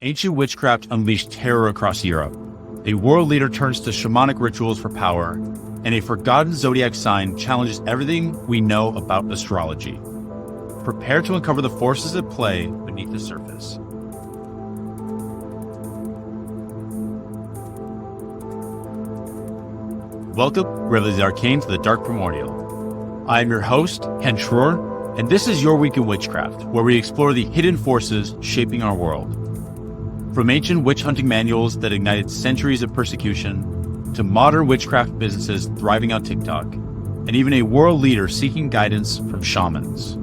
Ancient witchcraft unleashed terror across Europe. A world leader turns to shamanic rituals for power, and a forgotten zodiac sign challenges everything we know about astrology. Prepare to uncover the forces at play beneath the surface. Welcome, Revelers of the Arcane, to the Dark Primordial. I am your host, Ken Schroer, and this is your week in witchcraft, where we explore the hidden forces shaping our world. From ancient witch-hunting manuals that ignited centuries of persecution, to modern witchcraft businesses thriving on TikTok, and even a world leader seeking guidance from shamans.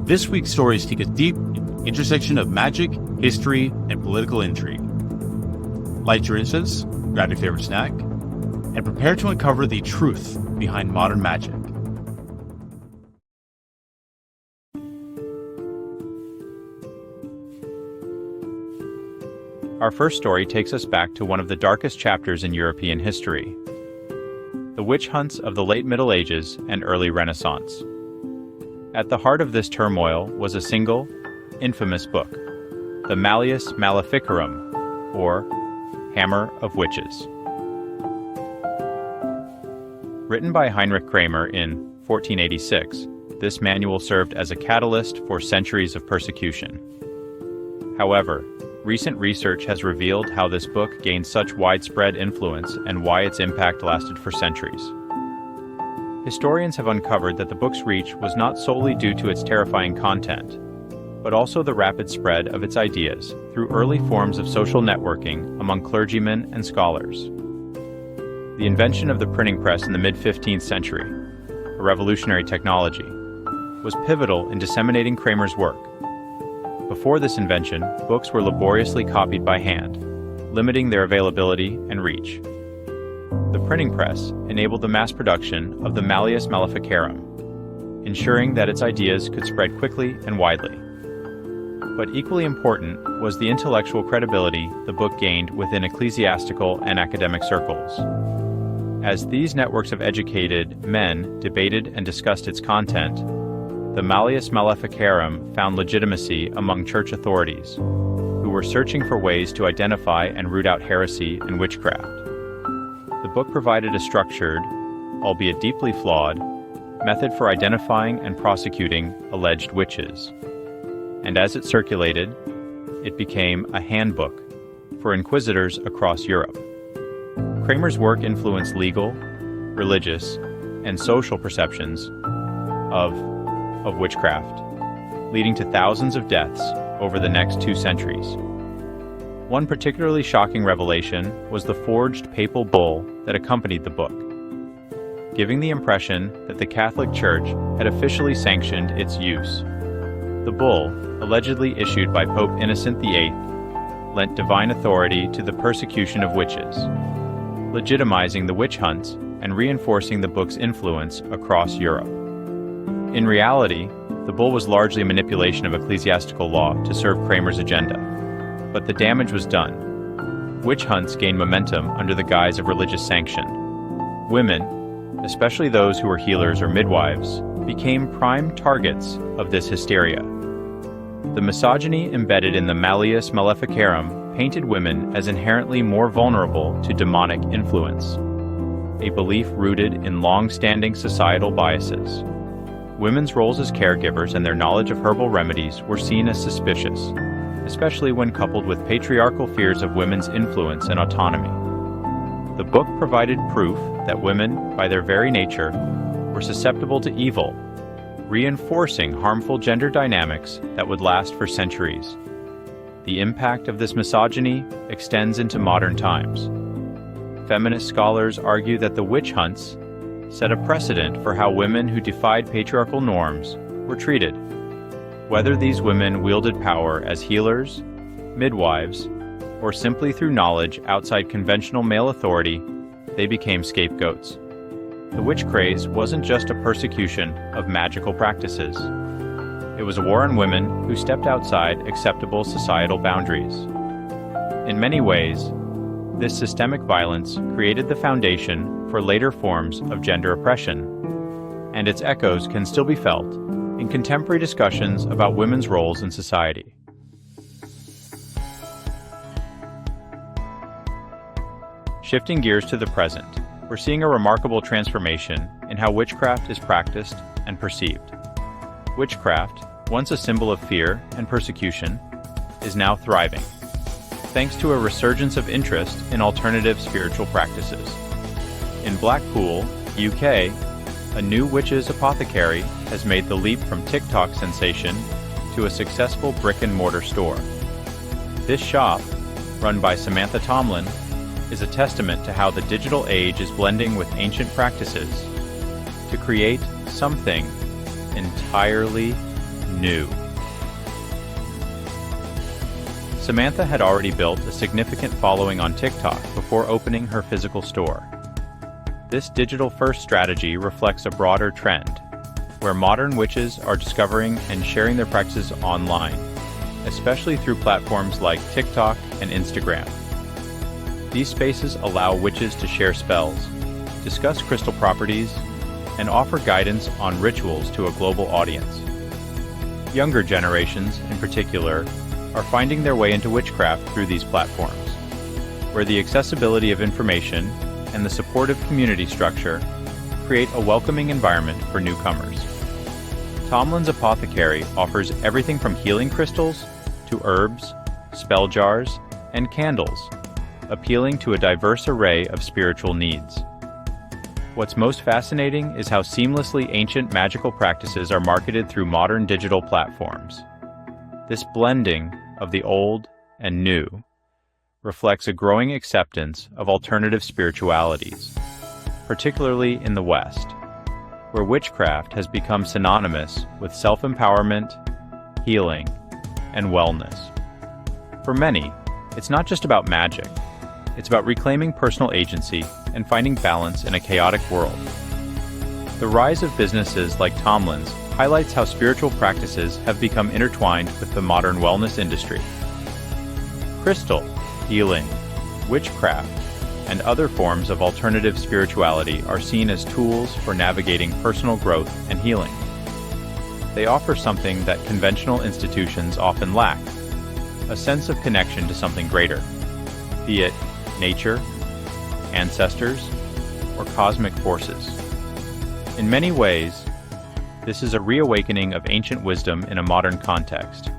This week's stories take us deep into the intersection of magic, history, and political intrigue. Light your incense, grab your favorite snack, and prepare to uncover the truth behind modern magic. Our first story takes us back to one of the darkest chapters in European history, the witch hunts of the late Middle Ages and early Renaissance. At the heart of this turmoil was a single, infamous book, the Malleus Maleficarum, or Hammer of Witches. Written by Heinrich Kramer in 1486, this manual served as a catalyst for centuries of persecution. However, recent research has revealed how this book gained such widespread influence and why its impact lasted for centuries. Historians have uncovered that the book's reach was not solely due to its terrifying content, but also the rapid spread of its ideas through early forms of social networking among clergymen and scholars. The invention of the printing press in the mid-15th century, a revolutionary technology, was pivotal in disseminating Kramer's work. Before this invention, books were laboriously copied by hand, limiting their availability and reach. The printing press enabled the mass production of the Malleus Maleficarum, ensuring that its ideas could spread quickly and widely. But equally important was the intellectual credibility the book gained within ecclesiastical and academic circles. As these networks of educated men debated and discussed its content, the Malleus Maleficarum found legitimacy among church authorities, who were searching for ways to identify and root out heresy and witchcraft. The book provided a structured, albeit deeply flawed, method for identifying and prosecuting alleged witches. And as it circulated, it became a handbook for inquisitors across Europe. Kramer's work influenced legal, religious, and social perceptions of witchcraft, leading to thousands of deaths over the next 2 centuries. One particularly shocking revelation was the forged papal bull that accompanied the book, giving the impression that the Catholic Church had officially sanctioned its use. The bull, allegedly issued by Pope Innocent VIII, lent divine authority to the persecution of witches, legitimizing the witch hunts and reinforcing the book's influence across Europe. In reality, the bull was largely a manipulation of ecclesiastical law to serve Kramer's agenda, but the damage was done. Witch hunts gained momentum under the guise of religious sanction. Women, especially those who were healers or midwives, became prime targets of this hysteria. The misogyny embedded in the Malleus Maleficarum painted women as inherently more vulnerable to demonic influence, a belief rooted in long-standing societal biases. Women's roles as caregivers and their knowledge of herbal remedies were seen as suspicious, especially when coupled with patriarchal fears of women's influence and autonomy. The book provided proof that women, by their very nature, were susceptible to evil, reinforcing harmful gender dynamics that would last for centuries. The impact of this misogyny extends into modern times. Feminist scholars argue that the witch hunts set a precedent for how women who defied patriarchal norms were treated. Whether these women wielded power as healers, midwives, or simply through knowledge outside conventional male authority, they became scapegoats. The witch craze wasn't just a persecution of magical practices. It was a war on women who stepped outside acceptable societal boundaries. In many ways, this systemic violence created the foundation for later forms of gender oppression, and its echoes can still be felt in contemporary discussions about women's roles in society. Shifting gears to the present, we're seeing a remarkable transformation in how witchcraft is practiced and perceived. Witchcraft, once a symbol of fear and persecution, is now thriving, thanks to a resurgence of interest in alternative spiritual practices. In Blackpool, UK, a new witch's apothecary has made the leap from TikTok sensation to a successful brick-and-mortar store. This shop, run by Samantha Tomlin, is a testament to how the digital age is blending with ancient practices to create something entirely new. Samantha had already built a significant following on TikTok before opening her physical store. This digital-first strategy reflects a broader trend, where modern witches are discovering and sharing their practices online, especially through platforms like TikTok and Instagram. These spaces allow witches to share spells, discuss crystal properties, and offer guidance on rituals to a global audience. Younger generations, in particular, are finding their way into witchcraft through these platforms, where the accessibility of information and the supportive community structure create a welcoming environment for newcomers. Tomlin's Apothecary offers everything from healing crystals to herbs, spell jars, and candles, appealing to a diverse array of spiritual needs. What's most fascinating is how seamlessly ancient magical practices are marketed through modern digital platforms. This blending of the old and new reflects a growing acceptance of alternative spiritualities, particularly in the West, where witchcraft has become synonymous with self-empowerment, healing, and wellness. For many, it's not just about magic. It's about reclaiming personal agency and finding balance in a chaotic world. The rise of businesses like Tomlin's highlights how spiritual practices have become intertwined with the modern wellness industry. Crystal, healing, witchcraft, and other forms of alternative spirituality are seen as tools for navigating personal growth and healing. They offer something that conventional institutions often lack: a sense of connection to something greater, be it nature, ancestors, or cosmic forces. In many ways, this is a reawakening of ancient wisdom in a modern context,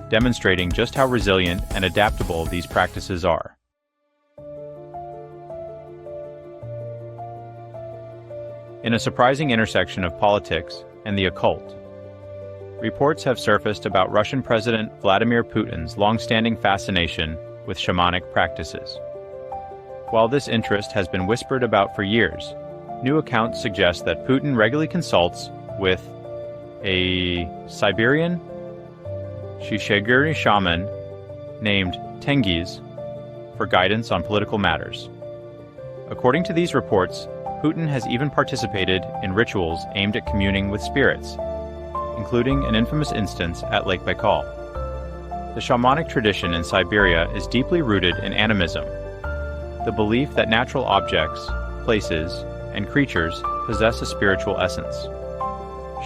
demonstrating just how resilient and adaptable these practices are. In a surprising intersection of politics and the occult, reports have surfaced about Russian President Vladimir Putin's long-standing fascination with shamanic practices. While this interest has been whispered about for years, new accounts suggest that Putin regularly consults with a Siberian Shishigiri shaman named Tengiz for guidance on political matters. According to these reports, Putin has even participated in rituals aimed at communing with spirits, including an infamous instance at Lake Baikal. The shamanic tradition in Siberia is deeply rooted in animism, the belief that natural objects, places, and creatures possess a spiritual essence.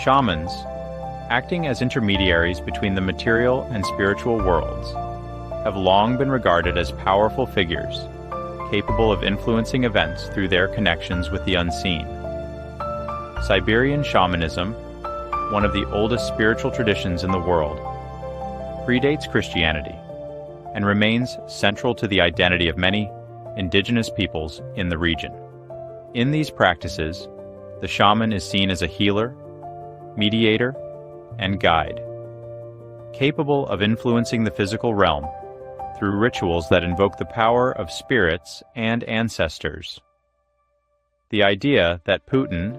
Shamans, acting as intermediaries between the material and spiritual worlds, have long been regarded as powerful figures, capable of influencing events through their connections with the unseen. Siberian shamanism, one of the oldest spiritual traditions in the world, predates Christianity and remains central to the identity of many indigenous peoples in the region. In these practices, the shaman is seen as a healer, mediator, and guide, capable of influencing the physical realm through rituals that invoke the power of spirits and ancestors. The idea that Putin,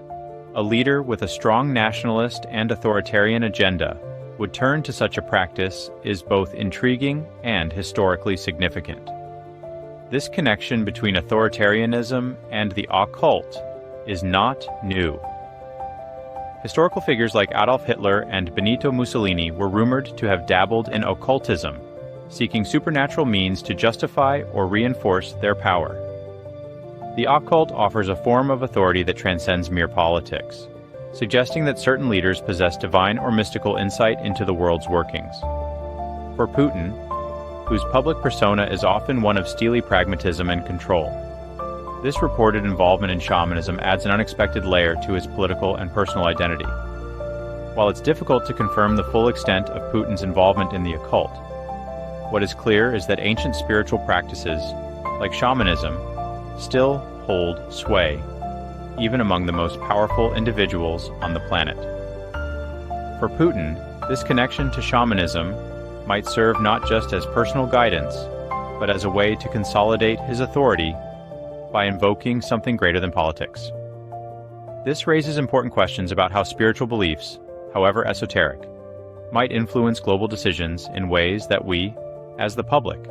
a leader with a strong nationalist and authoritarian agenda, would turn to such a practice is both intriguing and historically significant. This connection between authoritarianism and the occult is not new. Historical figures like Adolf Hitler and Benito Mussolini were rumored to have dabbled in occultism, seeking supernatural means to justify or reinforce their power. The occult offers a form of authority that transcends mere politics, suggesting that certain leaders possess divine or mystical insight into the world's workings. For Putin, whose public persona is often one of steely pragmatism and control, This reported involvement in shamanism adds an unexpected layer to his political and personal identity. While it's difficult to confirm the full extent of Putin's involvement in the occult, what is clear is that ancient spiritual practices, like shamanism, still hold sway, even among the most powerful individuals on the planet. For Putin, this connection to shamanism might serve not just as personal guidance, but as a way to consolidate his authority by invoking something greater than politics. This raises important questions about how spiritual beliefs, however esoteric, might influence global decisions in ways that we, as the public,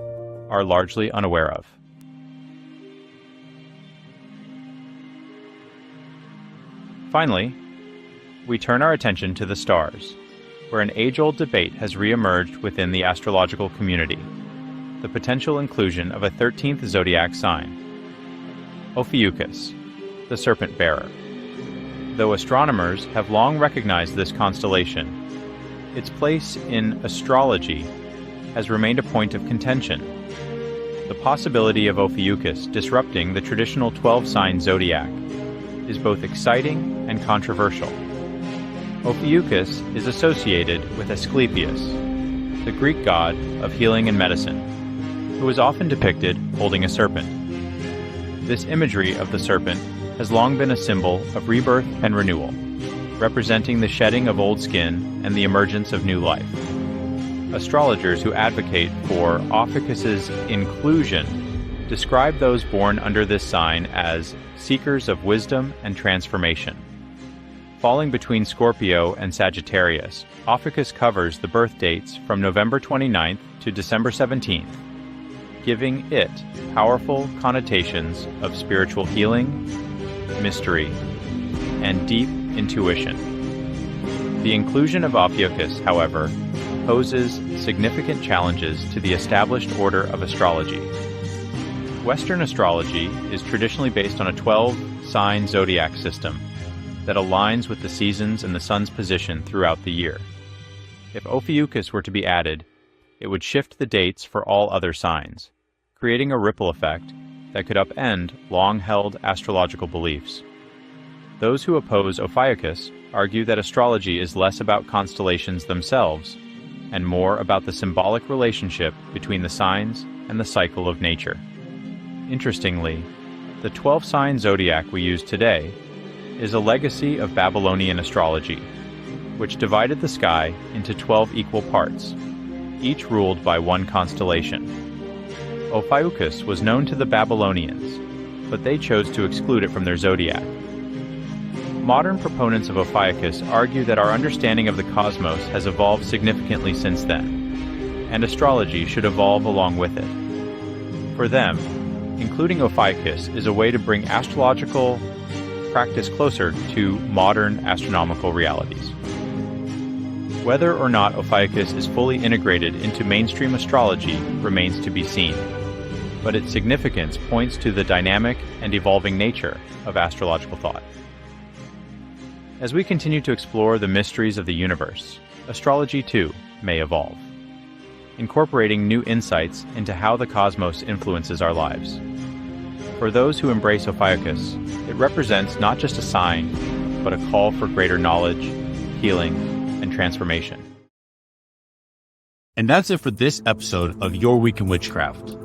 are largely unaware of. Finally, we turn our attention to the stars, where an age-old debate has re-emerged within the astrological community: the potential inclusion of a 13th zodiac sign, Ophiuchus, the serpent bearer. Though astronomers have long recognized this constellation, its place in astrology has remained a point of contention. The possibility of Ophiuchus disrupting the traditional 12-sign zodiac is both exciting and controversial. Ophiuchus is associated with Asclepius, the Greek god of healing and medicine, who is often depicted holding a serpent. This imagery of the serpent has long been a symbol of rebirth and renewal, representing the shedding of old skin and the emergence of new life. Astrologers who advocate for Ophiuchus's inclusion describe those born under this sign as seekers of wisdom and transformation. Falling between Scorpio and Sagittarius, Ophiuchus covers the birth dates from November 29th to December 17th, giving it powerful connotations of spiritual healing, mystery, and deep intuition. The inclusion of Ophiuchus, however, poses significant challenges to the established order of astrology. Western astrology is traditionally based on a 12-sign zodiac system that aligns with the seasons and the sun's position throughout the year. If Ophiuchus were to be added, it would shift the dates for all other signs, creating a ripple effect that could upend long-held astrological beliefs. Those who oppose Ophiuchus argue that astrology is less about constellations themselves and more about the symbolic relationship between the signs and the cycle of nature. Interestingly, the 12-sign zodiac we use today is a legacy of Babylonian astrology, which divided the sky into 12 equal parts, each ruled by one constellation. Ophiuchus was known to the Babylonians, but they chose to exclude it from their zodiac. Modern proponents of Ophiuchus argue that our understanding of the cosmos has evolved significantly since then, and astrology should evolve along with it. For them, including Ophiuchus is a way to bring astrological practice closer to modern astronomical realities. Whether or not Ophiuchus is fully integrated into mainstream astrology remains to be seen, but its significance points to the dynamic and evolving nature of astrological thought. As we continue to explore the mysteries of the universe, astrology too may evolve, incorporating new insights into how the cosmos influences our lives. For those who embrace Ophiuchus, it represents not just a sign, but a call for greater knowledge, healing, and transformation. And that's it for this episode of Your Week in Witchcraft.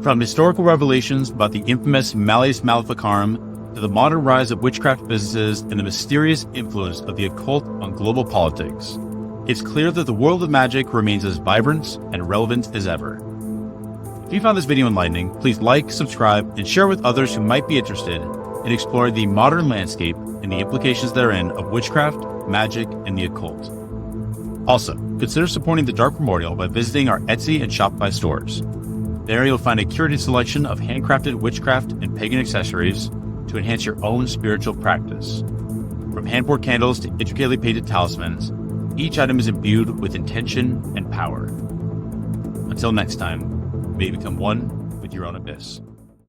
From historical revelations about the infamous Malleus Maleficarum to the modern rise of witchcraft businesses and the mysterious influence of the occult on global politics, it's clear that the world of magic remains as vibrant and relevant as ever. If you found this video enlightening, please like, subscribe, and share with others who might be interested in exploring the modern landscape and the implications therein of witchcraft, magic, and the occult. Also, consider supporting the Dark Primordial by visiting our Etsy and Shopify stores. There you'll find a curated selection of handcrafted witchcraft and pagan accessories to enhance your own spiritual practice. From hand-poured candles to intricately painted talismans, each item is imbued with intention and power. Until next time, may you become one with your own abyss.